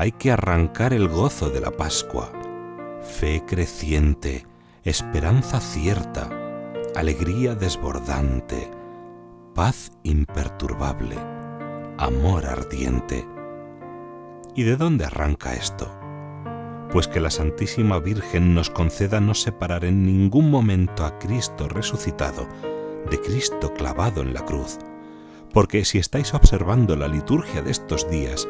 hay que arrancar el gozo de la Pascua. Fe creciente, esperanza cierta, alegría desbordante, paz imperturbable, amor ardiente. ¿Y de dónde arranca esto? Pues que la Santísima Virgen nos conceda no separar en ningún momento a Cristo resucitado de Cristo clavado en la cruz. Porque si estáis observando la liturgia de estos días,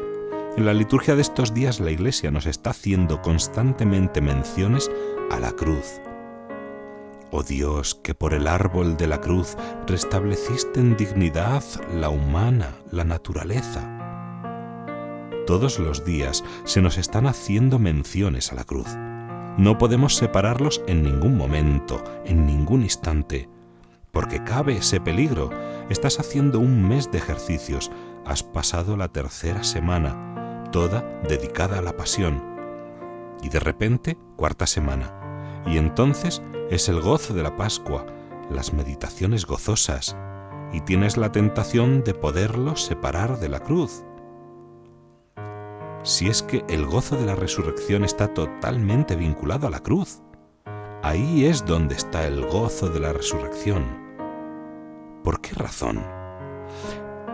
en la liturgia de estos días la Iglesia nos está haciendo constantemente menciones a la cruz. Oh Dios, que por el árbol de la cruz restableciste en dignidad la humana, la naturaleza. Todos los días se nos están haciendo menciones a la cruz. No podemos separarlos en ningún momento, en ningún instante, porque cabe ese peligro. Estás haciendo un mes de ejercicios, has pasado la tercera semana, toda dedicada a la pasión, y de repente, cuarta semana, y entonces es el gozo de la Pascua, las meditaciones gozosas, y tienes la tentación de poderlos separar de la cruz. Si es que el gozo de la resurrección está totalmente vinculado a la cruz. Ahí es donde está el gozo de la resurrección. ¿Por qué razón?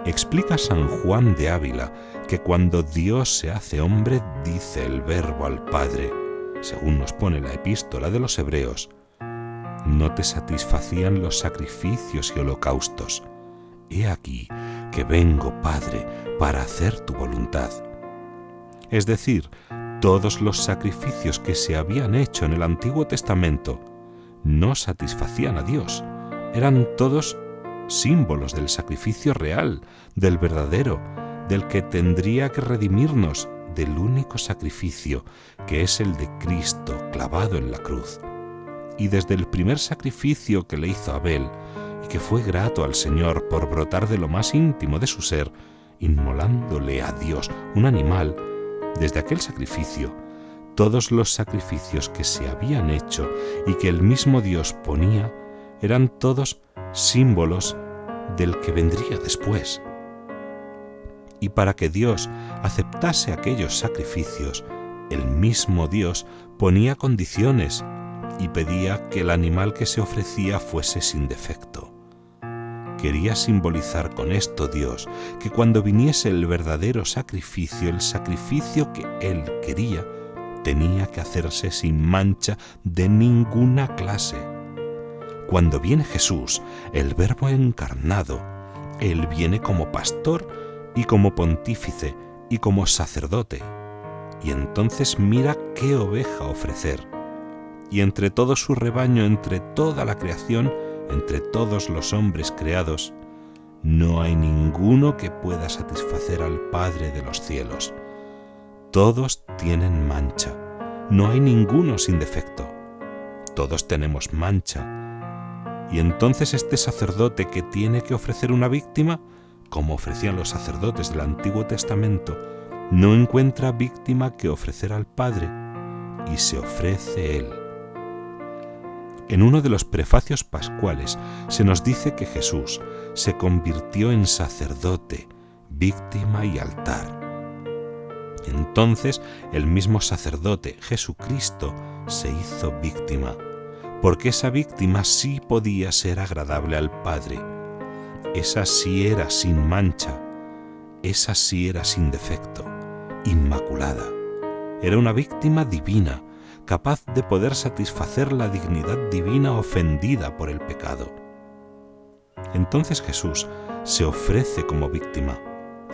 Explica San Juan de Ávila que cuando Dios se hace hombre, dice el Verbo al Padre, según nos pone la epístola de los Hebreos: no te satisfacían los sacrificios y holocaustos. He aquí que vengo, Padre, para hacer tu voluntad. Es decir, todos los sacrificios que se habían hecho en el Antiguo Testamento no satisfacían a Dios. Eran todos símbolos del sacrificio real, del verdadero, del que tendría que redimirnos, del único sacrificio, que es el de Cristo clavado en la cruz. Y desde el primer sacrificio que le hizo Abel, y que fue grato al Señor por brotar de lo más íntimo de su ser, inmolándole a Dios un animal, desde aquel sacrificio, todos los sacrificios que se habían hecho y que el mismo Dios ponía, eran todos símbolos del que vendría después. Y para que Dios aceptase aquellos sacrificios, el mismo Dios ponía condiciones y pedía que el animal que se ofrecía fuese sin defecto. Quería simbolizar con esto Dios que cuando viniese el verdadero sacrificio, el sacrificio que Él quería, tenía que hacerse sin mancha de ninguna clase. Cuando viene Jesús, el Verbo encarnado, Él viene como pastor y como pontífice y como sacerdote. Y entonces mira qué oveja ofrecer. Y entre todo su rebaño, entre toda la creación, entre todos los hombres creados, no hay ninguno que pueda satisfacer al Padre de los cielos. Todos tienen mancha, no hay ninguno sin defecto. Todos tenemos mancha. Y entonces este sacerdote que tiene que ofrecer una víctima, como ofrecían los sacerdotes del Antiguo Testamento, no encuentra víctima que ofrecer al Padre, y se ofrece Él. En uno de los prefacios pascuales se nos dice que Jesús se convirtió en sacerdote, víctima y altar. Entonces el mismo sacerdote, Jesucristo, se hizo víctima, porque esa víctima sí podía ser agradable al Padre. Esa sí era sin mancha, esa sí era sin defecto, inmaculada. Era una víctima divina, capaz de poder satisfacer la dignidad divina ofendida por el pecado. Entonces Jesús se ofrece como víctima.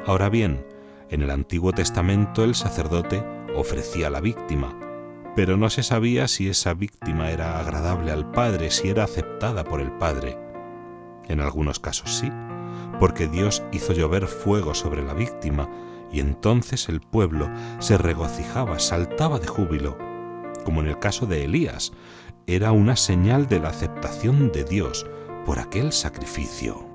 Ahora bien, en el Antiguo Testamento el sacerdote ofrecía a la víctima, pero no se sabía si esa víctima era agradable al Padre, si era aceptada por el Padre. En algunos casos sí, porque Dios hizo llover fuego sobre la víctima, y entonces el pueblo se regocijaba, saltaba de júbilo. Como en el caso de Elías, era una señal de la aceptación de Dios por aquel sacrificio.